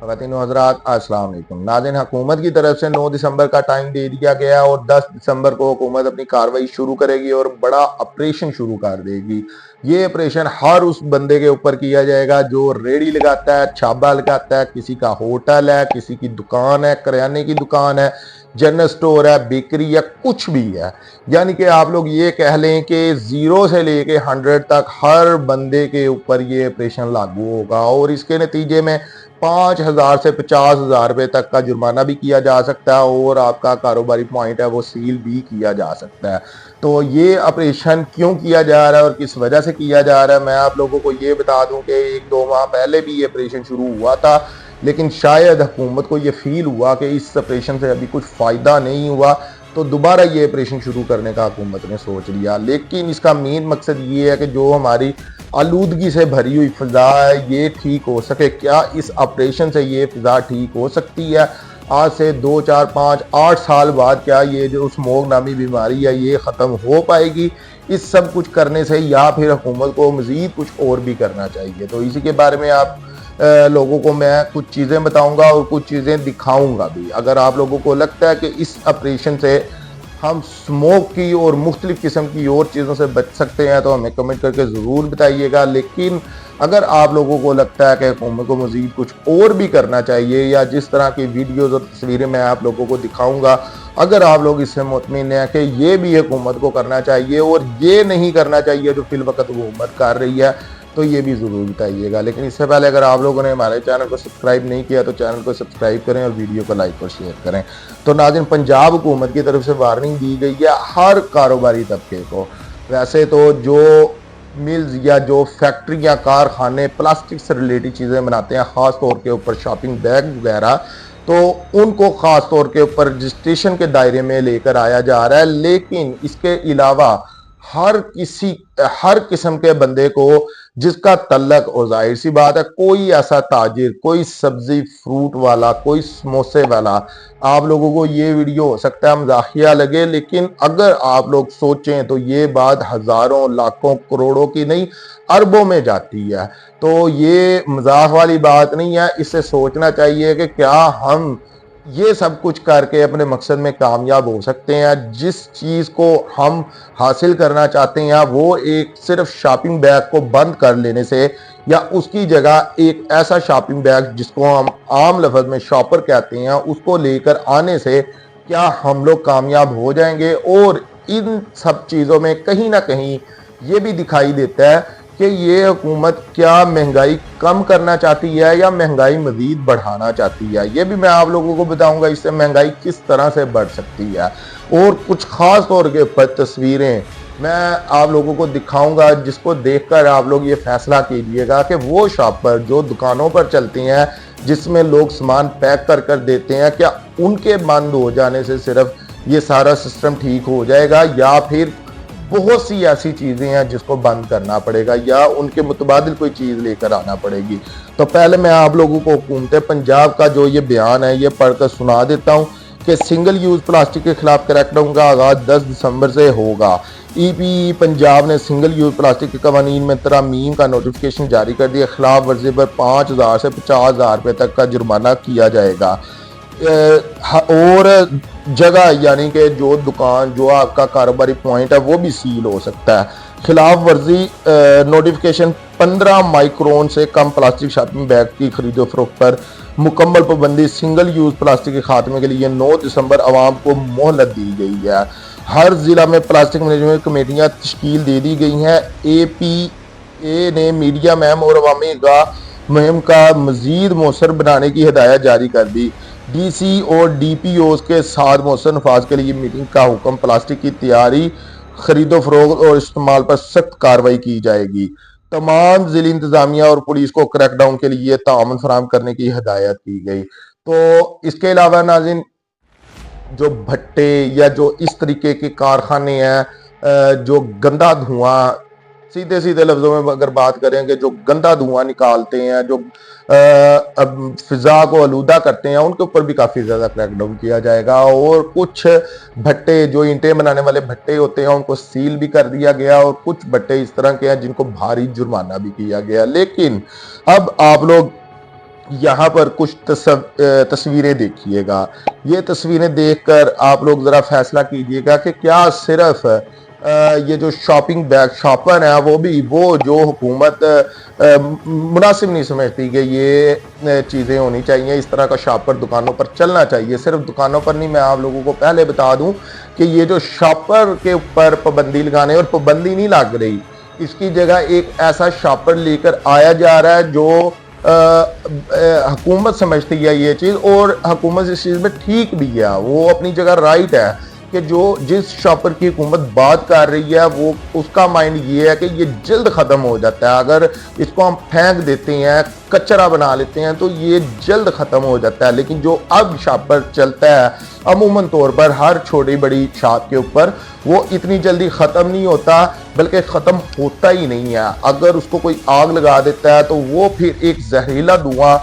ख़वातीन व हज़रात अस्सलाम वालेकुम। नाज़रीन, हुकूमत की तरफ से 9 दिसंबर का टाइम दे दिया गया है और 10 दिसंबर को हुकूमत अपनी कार्रवाई शुरू करेगी और बड़ा ऑपरेशन शुरू कर देगी। ये ऑपरेशन हर उस बंदे के ऊपर किया जाएगा जो रेड़ी लगाता है, छाबा लगाता है, किसी का होटल है, किसी की दुकान है, करियाने की दुकान है, जनरल स्टोर है, बेकरी है, कुछ भी है। यानी कि आप लोग ये कह लें कि 0 से लेके 100 तक हर बंदे के ऊपर ये ऑपरेशन लागू होगा और इसके नतीजे में 5,000 से 50,000 रुपये तक का जुर्माना भी किया जा सकता है और आपका कारोबारी पॉइंट है वो सील भी किया जा सकता है। तो ये ऑपरेशन क्यों किया जा रहा है और किस वजह से किया जा रहा है, मैं आप लोगों को ये बता दूं कि 1-2 माह पहले भी ये ऑपरेशन शुरू हुआ था, लेकिन शायद हुकूमत को ये फील हुआ कि इस ऑपरेशन से अभी कुछ फ़ायदा नहीं हुआ, तो दोबारा ये ऑपरेशन शुरू करने का हुकूमत ने सोच लिया। लेकिन इसका मेन मकसद ये है कि जो हमारी आलूदगी से भरी हुई फ़िज़ा है ये ठीक हो सके। क्या इस ऑपरेशन से ये फ़िज़ा ठीक हो सकती है? आज से 2, 4, 5, 8 साल बाद क्या ये जो स्मोक नामी बीमारी है ये ख़त्म हो पाएगी इस सब कुछ करने से, या फिर हुकूमत को मज़ीद कुछ और भी करना चाहिए? तो इसी के बारे में आप लोगों को मैं कुछ चीज़ें बताऊंगा और कुछ चीज़ें दिखाऊंगा भी। अगर आप लोगों को लगता है कि इस ऑपरेशन से हम स्मोक की और मुख्तलिफ़ किस्म की और चीज़ों से बच सकते हैं तो हमें कमेंट करके ज़रूर बताइएगा। लेकिन अगर आप लोगों को लगता है कि हुकूमत को मज़ीद कुछ और भी करना चाहिए या जिस तरह की वीडियोज़ और तस्वीरें मैं आप लोगों को दिखाऊंगा, अगर आप लोग इससे मुतमिन हैं कि ये भी हुकूमत को करना चाहिए और ये नहीं करना चाहिए जो फिलवक़्त हुकूमत कर रही है, तो ये भी ज़रूर बताइएगा। लेकिन इससे पहले अगर आप लोगों ने हमारे चैनल को सब्सक्राइब नहीं किया तो चैनल को सब्सक्राइब करें और वीडियो को लाइक और शेयर करें। तो नाज़रीन, पंजाब हुकूमत की तरफ से वार्निंग दी गई है हर कारोबारी तबके को। वैसे तो जो मिल्स या जो फैक्ट्रियाँ, कारखाने प्लास्टिक से रिलेटेड चीज़ें बनाते हैं, ख़ास तौर के ऊपर शॉपिंग बैग वगैरह, तो उनको ख़ास तौर के ऊपर रजिस्ट्रेशन के दायरे में लेकर आया जा रहा है। लेकिन इसके अलावा हर किस्म के बंदे को जिसका तल्लक, और जाहिर सी बात है कोई ऐसा ताजिर, कोई सब्जी फ्रूट वाला, कोई समोसे वाला, आप लोगों को ये वीडियो हो सकता है मजाकिया लगे, लेकिन अगर आप लोग सोचें तो ये बात हजारों, लाखों, करोड़ों की नहीं अरबों में जाती है। तो ये मजाक वाली बात नहीं है। इससे सोचना चाहिए कि क्या हम ये सब कुछ करके अपने मकसद में कामयाब हो सकते हैं। जिस चीज़ को हम हासिल करना चाहते हैं वो एक सिर्फ शॉपिंग बैग को बंद कर लेने से या उसकी जगह एक ऐसा शॉपिंग बैग जिसको हम आम लफ्ज़ में शॉपर कहते हैं उसको लेकर आने से क्या हम लोग कामयाब हो जाएंगे? और इन सब चीज़ों में कहीं ना कहीं ये भी दिखाई देता है कि ये हुकूमत क्या महंगाई कम करना चाहती है या महंगाई मजीद बढ़ाना चाहती है। ये भी मैं आप लोगों को बताऊंगा इससे महंगाई किस तरह से बढ़ सकती है और कुछ खास तौर के ऊपर तस्वीरें मैं आप लोगों को दिखाऊंगा जिसको देखकर आप लोग ये फैसला कीजिएगा कि वो शॉपर जो दुकानों पर चलते हैं जिसमें लोग सामान पैक कर कर देते हैं, क्या उनके बंद हो जाने से सिर्फ ये सारा सिस्टम ठीक हो जाएगा या फिर बहुत सी ऐसी चीज़ें हैं जिसको बंद करना पड़ेगा या उनके मुतबादिल कोई चीज़ लेकर आना पड़ेगी। तो पहले मैं आप लोगों को हुकूमत पंजाब का जो ये बयान है ये पढ़कर सुना देता हूँ कि सिंगल यूज़ प्लास्टिक के खिलाफ क्रैकडाउन का आगाज़ 10 दिसंबर से होगा। EPE पंजाब ने सिंगल यूज़ प्लास्टिक के कवानीन में तरमीम का नोटिफिकेशन जारी कर दिया। खिलाफ वर्जी पर 5,000 से 50,000 रुपये तक का जुर्माना किया जाएगा और जगह यानी कि जो दुकान, जो आपका कारोबारी पॉइंट है वो भी सील हो सकता है। खिलाफ वर्जी नोटिफिकेशन 15 माइक्रोन से कम प्लास्टिक शॉपिंग बैग की खरीदो फरोख्त पर मुकम्मल पाबंदी। सिंगल यूज़ प्लास्टिक के खात्मे के लिए 9 दिसंबर आवाम को मोहलत दी गई है। हर ज़िला में प्लास्टिक मैनेजमेंट कमेटियाँ तश्कील दे दी गई हैं। APA ने मीडिया मैम और अवामी मुहिम का मज़ीद मौसर बनाने की हिदायत जारी कर दी। DC और DPOs के साथ मौसर नफाज के लिए मीटिंग का हुक्म। प्लास्टिक की तैयारी, खरीदो फरोख्त और इस्तेमाल पर सख्त कार्रवाई की जाएगी। तमाम जिला इंतजामिया और पुलिस को क्रैकडाउन के लिए ताउन फराहम करने की हिदायत की गई। तो इसके अलावा नाज़रीन, जो भट्टे या जो इस तरीके के कारखाने हैं जो गंदा धुआं, सीधे सीधे लफ्ज़ों में अगर बात करें कि जो गंदा धुआं निकालते हैं, जो फिज़ा को आलूदा करते हैं, उनके ऊपर भी काफ़ी ज़्यादा क्रैकडाउन किया जाएगा। और कुछ भट्टे जो ईंटें बनाने वाले भट्टे होते हैं उनको सील भी कर दिया गया और कुछ भट्टे इस तरह के हैं जिनको भारी जुर्माना भी किया गया। लेकिन अब आप लोग यहाँ पर कुछ तस्वीरें देखिएगा। ये तस्वीरें देखकर आप लोग ज़रा फैसला कीजिएगा कि क्या सिर्फ ये जो शॉपिंग बैग शॉपर है वो जो हुकूमत मुनासिब नहीं समझती कि ये चीज़ें होनी चाहिए, इस तरह का शॉपर दुकानों पर चलना चाहिए। सिर्फ दुकानों पर नहीं, मैं आप लोगों को पहले बता दूं कि ये जो शॉपर के ऊपर पाबंदी लगाने, और पाबंदी नहीं लग रही, इसकी जगह एक ऐसा शॉपर लेकर आया जा रहा है जो हुकूमत समझती है ये चीज़, और हुकूमत इस चीज़ में ठीक भी है, वो अपनी जगह राइट है कि जो जिस शॉपर की हुकूमत बात कर रही है वो उसका माइंड ये है कि ये जल्द ख़त्म हो जाता है। अगर इसको हम फेंक देते हैं, कचरा बना लेते हैं, तो ये जल्द ख़त्म हो जाता है। लेकिन जो अब शॉपर चलता है अमूमन तौर पर हर छोटी बड़ी शॉप के ऊपर, वो इतनी जल्दी ख़त्म नहीं होता, बल्कि ख़त्म होता ही नहीं है। अगर उसको कोई आग लगा देता है तो वो फिर एक जहरीला धुआं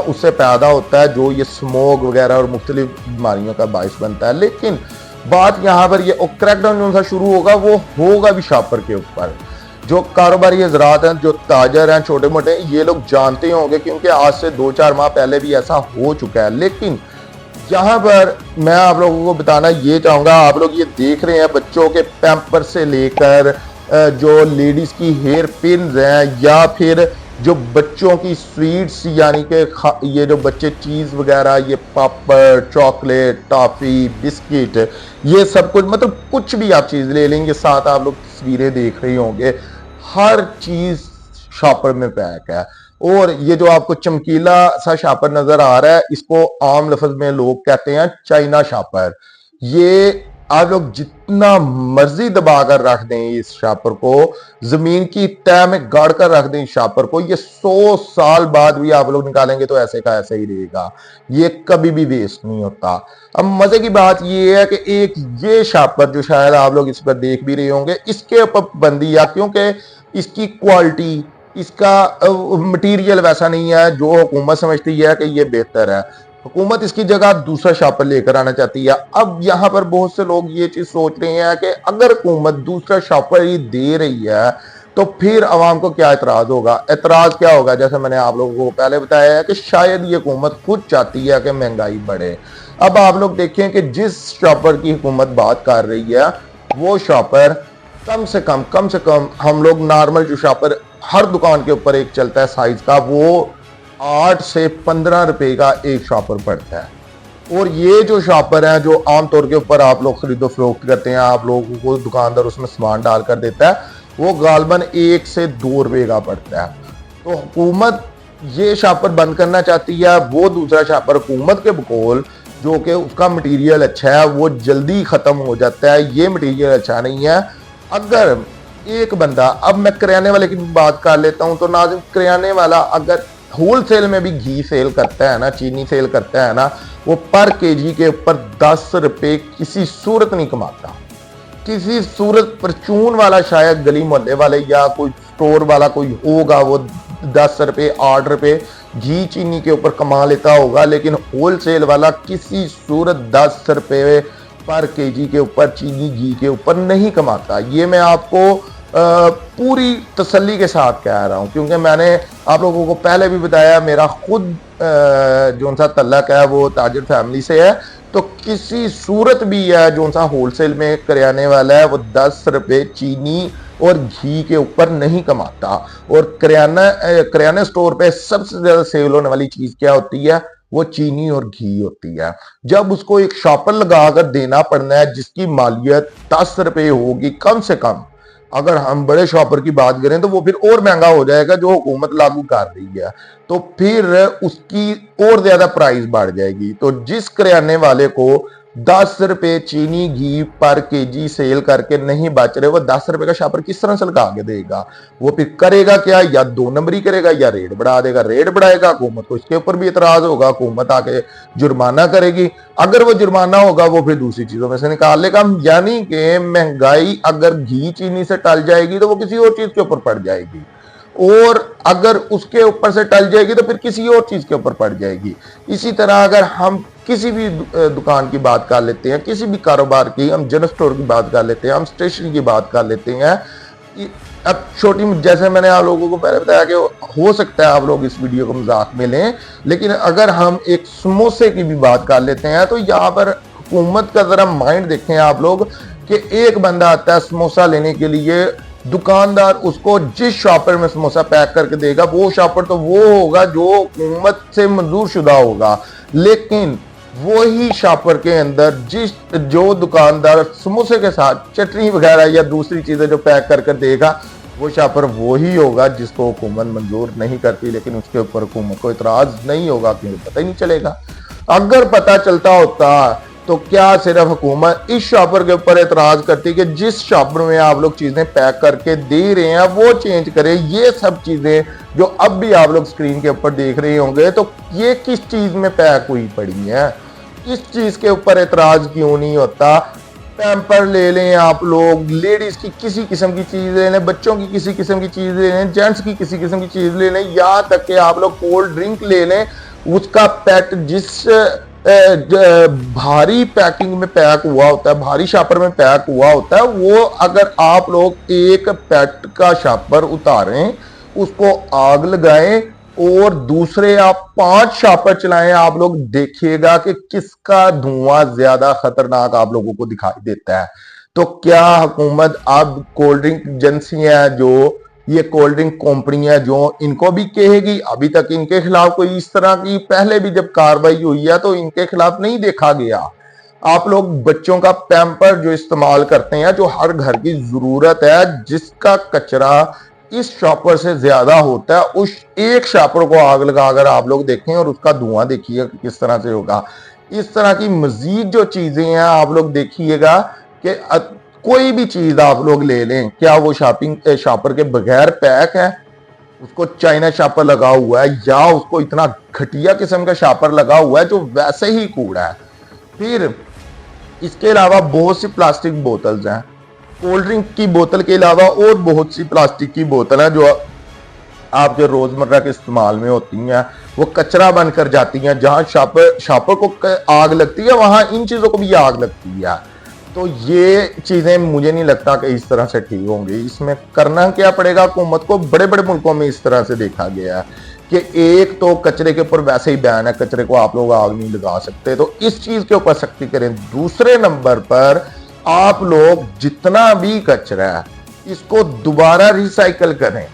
उससे पैदा होता है, जो ये स्मोक वगैरह और मुख्तलिफ बीमारियों का बायस बनता है। लेकिन बात यहाँ पर ये क्रैकडाउन जो सा शुरू होगा वो होगा भी शॉपर के ऊपर। जो कारोबारी हजरात हैं, जो ताजर हैं छोटे मोटे, ये लोग जानते होंगे क्योंकि आज से 2-4 माह पहले भी ऐसा हो चुका है। लेकिन यहाँ पर मैं आप लोगों को बताना ये चाहूँगा, आप लोग ये देख रहे हैं बच्चों के पैम्पर से लेकर जो लेडीज़ की हेयर पिन्स हैं, या फिर जो बच्चों की स्वीट्स, यानी कि ये जो बच्चे चीज़ वगैरह, ये पापड़, चॉकलेट, टॉफ़ी, बिस्किट, ये सब कुछ, मतलब कुछ भी आप चीज़ ले लेंगे, साथ आप लोग तस्वीरें देख रहे होंगे, हर चीज़ शॉपर में पैक है। और ये जो आपको चमकीला सा शॉपर नज़र आ रहा है, इसको आम लफ्ज़ में लोग कहते हैं चाइना शॉपर। ये आप लोग जितना मर्जी दबा कर रख दें इस शॉपर को, जमीन की तह में गाड़ कर रख दें इस शॉपर को, ये 100 साल बाद भी आप लोग निकालेंगे तो ऐसे का ऐसा ही रहेगा, ये कभी भी वेस्ट नहीं होता। अब मजे की बात ये है कि एक ये शॉपर जो शायद आप लोग इस पर देख भी रहे होंगे, इसके ऊपर पाबंदी है क्योंकि इसकी क्वालिटी, इसका मटेरियल वैसा नहीं है जो हुकूमत समझती है कि ये बेहतर है। हुकूमत इसकी जगह दूसरा शॉपर लेकर आना चाहती है। अब यहाँ पर बहुत से लोग ये चीज सोच रहे हैं कि अगर हुकूमत दूसरा शॉपर ही दे रही है तो फिर अवाम को क्या एतराज होगा। एतराज क्या होगा, जैसे मैंने आप लोगों को पहले बताया है कि शायद ये हुकूमत खुद चाहती है कि महंगाई बढ़े। अब आप लोग देखें कि जिस शॉपर की हुकूमत बात कर रही है वो शॉपर कम से कम हम लोग नॉर्मल जो शॉपर हर दुकान के ऊपर एक चलता है साइज का, वो 8 से 15 रुपए का एक शॉपर पड़ता है। और ये जो शॉपर है जो आमतौर के ऊपर आप लोग खरीदो फरोख्त करते हैं, आप लोगों को दुकानदार उसमें सामान डालकर देता है, वो गालबन 1 से 2 रुपए का पड़ता है। तो हुकूमत ये शॉपर बंद करना चाहती है। वो दूसरा शॉपर हुकूमत के बकौल, जो कि उसका मटेरियल अच्छा है, वो जल्दी ख़त्म हो जाता है, ये मटेरियल अच्छा नहीं है। अगर एक बंदा, अब मैं किराने वाले की बात कर लेता हूँ, तो नाज़िम किराने वाला अगर होल सेल में भी घी सेल करता है ना, चीनी सेल करता है ना, वो पर केजी के ऊपर 10 रुपए किसी सूरत नहीं कमाता। किसी सूरत परचून वाला, शायद गली मोहल्ले वाले या कोई स्टोर वाला कोई होगा, वो 10 रुपए 8 रुपए घी चीनी के ऊपर कमा लेता होगा, लेकिन होल सेल वाला किसी सूरत 10 रुपए पर केजी के ऊपर चीनी घी के ऊपर नहीं कमाता। ये मैं आपको पूरी तसल्ली के साथ कह रहा हूँ क्योंकि मैंने आप लोगों को पहले भी बताया, मेरा खुद जो सा तल्लक है वो ताजिर फैमिली से है। तो किसी सूरत भी है जो सा होलसेल में करियाने वाला है, वो 10 रुपए चीनी और घी के ऊपर नहीं कमाता। और करियाना स्टोर पे सबसे ज्यादा सेल होने वाली चीज क्या होती है, वो चीनी और घी होती है। जब उसको एक शॉपर लगाकर देना पड़ना है जिसकी मालियत 10 रुपए होगी कम से कम, अगर हम बड़े शॉपर की बात करें तो वो फिर और महंगा हो जाएगा जो हुकूमत लागू कर रही है, तो फिर उसकी और ज्यादा प्राइस बढ़ जाएगी। तो जिस करियाने वाले को 10 रुपए चीनी घी पर केजी सेल करके नहीं बच रहे, वो 10 रुपए का शॉपर किस तरह से लगा के देगा। वो फिर करेगा क्या, या 2 नंबरी करेगा या रेट बढ़ा देगा। रेट बढ़ाएगा, हुकूमत को इसके ऊपर भी इतराज होगा, हुकूमत आके जुर्माना करेगी। अगर वो जुर्माना होगा वो फिर दूसरी चीजों में से निकाल लेगा। यानी कि महंगाई अगर घी चीनी से टल जाएगी तो वो किसी और चीज के ऊपर पड़ जाएगी, और अगर उसके ऊपर से टल जाएगी तो फिर किसी और चीज के ऊपर पड़ जाएगी। इसी तरह अगर हम किसी भी दुकान की बात कर लेते हैं, किसी भी कारोबार की, हम जनरल स्टोर की बात कर लेते हैं, हम स्टेशनरी की बात कर लेते हैं, अब छोटी, जैसे मैंने आप लोगों को पहले बताया कि हो सकता है आप लोग इस वीडियो को मजाक में लें, लेकिन अगर हम एक समोसे की भी बात कर लेते हैं तो यहाँ पर हुकूमत का जरा माइंड देखें आप लोग कि एक बंदा आता है समोसा लेने के लिए, दुकानदार उसको जिस शॉपर में समोसा पैक करके देगा वो शॉपर तो वो होगा जो हुकूमत से मंजूर शुदा होगा, लेकिन वही शॉपर के अंदर जो दुकानदार समोसे के साथ चटनी वगैरह या दूसरी चीजें जो पैक कर देगा, वो शॉपर वही होगा जिसको हुकूमत मंजूर नहीं करती, लेकिन उसके ऊपर हुकूमत को इतराज नहीं होगा क्योंकि पता ही नहीं चलेगा। अगर पता चलता होता तो क्या सिर्फ हुकूमत इस शॉपर के ऊपर एतराज करती कि जिस शॉपर में आप लोग चीजें पैक करके दे रहे हैं वो चेंज करें। ये सब चीजें जो अब भी आप लोग स्क्रीन के ऊपर देख रहे होंगे, तो ये किस चीज में पैक हुई पड़ी है, इस चीज के ऊपर एतराज क्यों नहीं होता। पैम्पर ले लें आप लोग, लेडीज की किसी किस्म की चीज ले लें, बच्चों की किसी किस्म की चीज ले लें, जेंट्स की किसी किस्म की चीज ले लें, यहाँ तक कि आप लोग कोल्ड ड्रिंक ले लें, उसका पैक जिस भारी पैकिंग में पैक हुआ होता है, भारी शापर में पैक हुआ होता है, वो अगर आप लोग एक पेट का शापर उतारें, उसको आग लगाएं और दूसरे आप 5 शापर चलाएं, आप लोग देखिएगा कि किसका धुआं ज्यादा खतरनाक आप लोगों को दिखाई देता है। तो क्या हुकूमत अब कोल्ड ड्रिंक एजेंसियां जो ये कोल्ड ड्रिंक कंपनियां जो इनको भी कहेगी? अभी तक इनके खिलाफ कोई इस तरह की, पहले भी जब कार्रवाई हुई है तो इनके खिलाफ नहीं देखा गया। आप लोग बच्चों का पैम्पर जो इस्तेमाल करते हैं, जो हर घर की जरूरत है, जिसका कचरा इस शॉपर से ज्यादा होता है, उस एक शॉपर को आग लगाकर आप लोग देखें और उसका धुआं देखिए किस तरह से होगा। इस तरह की मजीद जो चीजें हैं आप लोग देखिएगा कि कोई भी चीज आप लोग ले लें, क्या वो शॉपर के बगैर पैक है, उसको चाइना शॉपर लगा हुआ है, या उसको इतना घटिया किस्म का शॉपर लगा हुआ है जो वैसे ही कूड़ा है। फिर इसके अलावा बहुत सी प्लास्टिक बोतल्स हैं, कोल्ड ड्रिंक की बोतल के अलावा और बहुत सी प्लास्टिक की बोतल है जो आपके रोजमर्रा के इस्तेमाल में होती हैं, वो कचरा बनकर जाती हैं। जहां शॉपर को आग लगती है वहां इन चीजों को भी आग लगती है। तो ये चीजें मुझे नहीं लगता कि इस तरह से ठीक होंगी। इसमें करना क्या पड़ेगा हुकूमत को? बड़े बड़े मुल्कों में इस तरह से देखा गया है कि एक तो कचरे के ऊपर वैसे ही बैन है, कचरे को आप लोग आग नहीं लगा सकते, तो इस चीज के ऊपर सख्ती करें। दूसरे नंबर पर आप लोग जितना भी कचरा है इसको दोबारा रिसाइकल करें।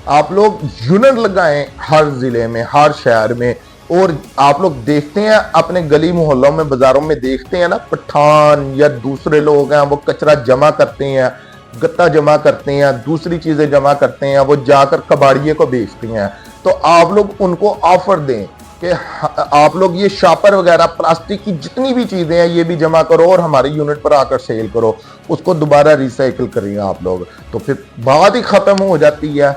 आप लोग यूनिट लगाएं हर जिले में, हर शहर में। और आप लोग देखते हैं अपने गली मोहल्लों में, बाजारों में देखते हैं ना, पठान या दूसरे लोग हैं वो कचरा जमा करते हैं, गत्ता जमा करते हैं, दूसरी चीजें जमा करते हैं, वो जाकर कबाड़िए को बेचते हैं। तो आप लोग उनको ऑफर दें कि आप लोग ये शॉपर वगैरह प्लास्टिक की जितनी भी चीजें हैं ये भी जमा करो और हमारे यूनिट पर आकर सेल करो, उसको दोबारा रिसाइकिल करेंगे आप लोग, तो फिर बात ही खत्म हो जाती है।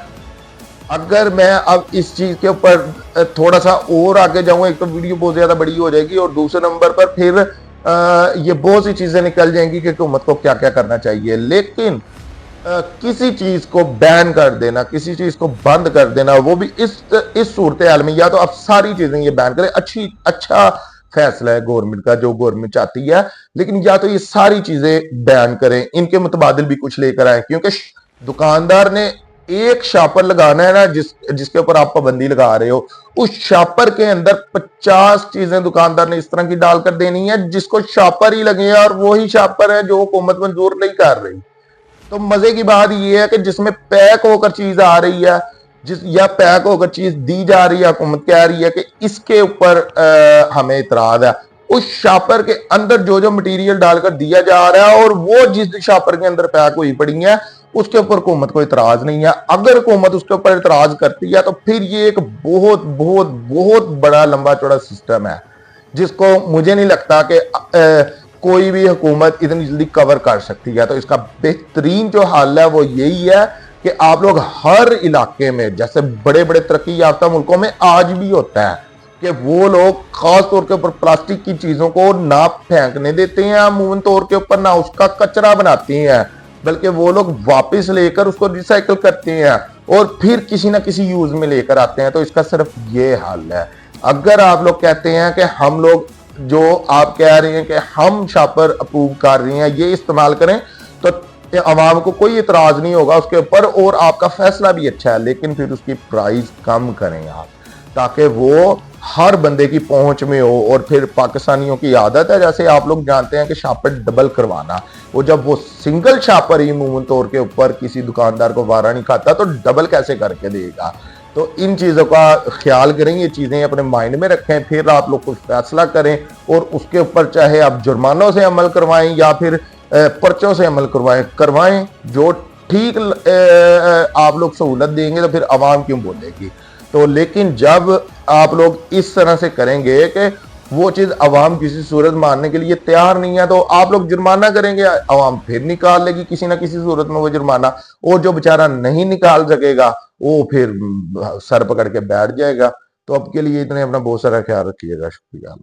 अगर मैं अब इस चीज के ऊपर थोड़ा सा और आगे जाऊं, एक तो वीडियो बहुत ज्यादा बड़ी हो जाएगी और दूसरे नंबर पर फिर ये बहुत सी चीजें निकल जाएंगी कि हुकूमत को क्या क्या करना चाहिए। लेकिन किसी चीज को बैन कर देना, किसी चीज को बंद कर देना, वो भी इस सूरत हाल में, या तो आप सारी चीजें ये बैन करें, अच्छा फैसला है गवर्नमेंट का जो गवर्नमेंट चाहती है, लेकिन या तो ये सारी चीजें बैन करें, इनके मुतबादिल भी कुछ लेकर आए। क्योंकि दुकानदार ने एक शॉपर लगाना है ना, जिसके ऊपर आप पाबंदी लगा रहे हो, उस शॉपर के अंदर 50 चीजें दुकानदार ने इस तरह की डालकर देनी है जिसको शॉपर ही लगे, और वही शॉपर है जो हुकूमत मंजूर नहीं कर रही। तो मजे की बात यह है कि जिसमें पैक होकर चीज आ रही है, या पैक होकर चीज दी जा रही है, हुकूमत कह रही है कि इसके ऊपर हमें इतराज है, उस शॉपर के अंदर जो जो मटेरियल डालकर दिया जा रहा है और वो जिस शॉपर के अंदर पैक हुई पड़ी है उसके ऊपर हुकूमत को इतराज नहीं है। अगर हुकूमत उसके ऊपर इतराज करती है तो फिर ये एक बहुत बहुत बहुत बड़ा लंबा चौड़ा सिस्टम है जिसको मुझे नहीं लगता कि कोई भी हुकूमत इतनी जल्दी कवर कर सकती है। तो इसका बेहतरीन जो हल है वो यही है कि आप लोग हर इलाके में, जैसे बड़े बड़े तरक्की याफ्ता मुल्कों में आज भी होता है कि वो लोग खास तौर के ऊपर प्लास्टिक की चीजों को ना फेंकने देते हैं अमूमन तौर के ऊपर, ना उसका कचरा बनाते हैं, बल्कि वो लोग वापस लेकर उसको रिसाइकिल करते हैं और फिर किसी ना किसी यूज में लेकर आते हैं। तो इसका सिर्फ ये हल है। अगर आप लोग कहते हैं कि हम लोग, जो आप कह रहे हैं कि हम शॉपर अप्रूव कर रहे हैं, ये इस्तेमाल करें, तो कि अवाम को कोई इतराज नहीं होगा उसके ऊपर और आपका फैसला भी अच्छा है, लेकिन फिर उसकी प्राइस कम करें आप, ताकि वो हर बंदे की पहुंच में हो। और फिर पाकिस्तानियों की आदत है, जैसे आप लोग जानते हैं कि शापर डबल करवाना, वो जब वो सिंगल शापर ही अमूमन तौर के ऊपर किसी दुकानदार को वारा नहीं खाता तो डबल कैसे करके देगा। तो इन चीज़ों का ख्याल करें, ये चीज़ें अपने माइंड में रखें, फिर आप लोग कुछ फैसला करें और उसके ऊपर चाहे आप जुर्मानों से अमल करवाएं या फिर पर्चों से अमल करवाएं जो ठीक आप लोग सहूलत देंगे तो फिर आवाम क्यों बोलेगी। तो लेकिन जब आप लोग इस तरह से करेंगे कि वो चीज़ आवाम किसी सूरत मानने के लिए तैयार नहीं है, तो आप लोग जुर्माना करेंगे, आवाम फिर निकाल लेगी किसी ना किसी सूरत में वो जुर्माना, और जो बेचारा नहीं निकाल सकेगा वो फिर सर पकड़ के बैठ जाएगा। तो अब के लिए इतने अपना बहुत सारा ख्याल रखिएगा। शुक्रिया।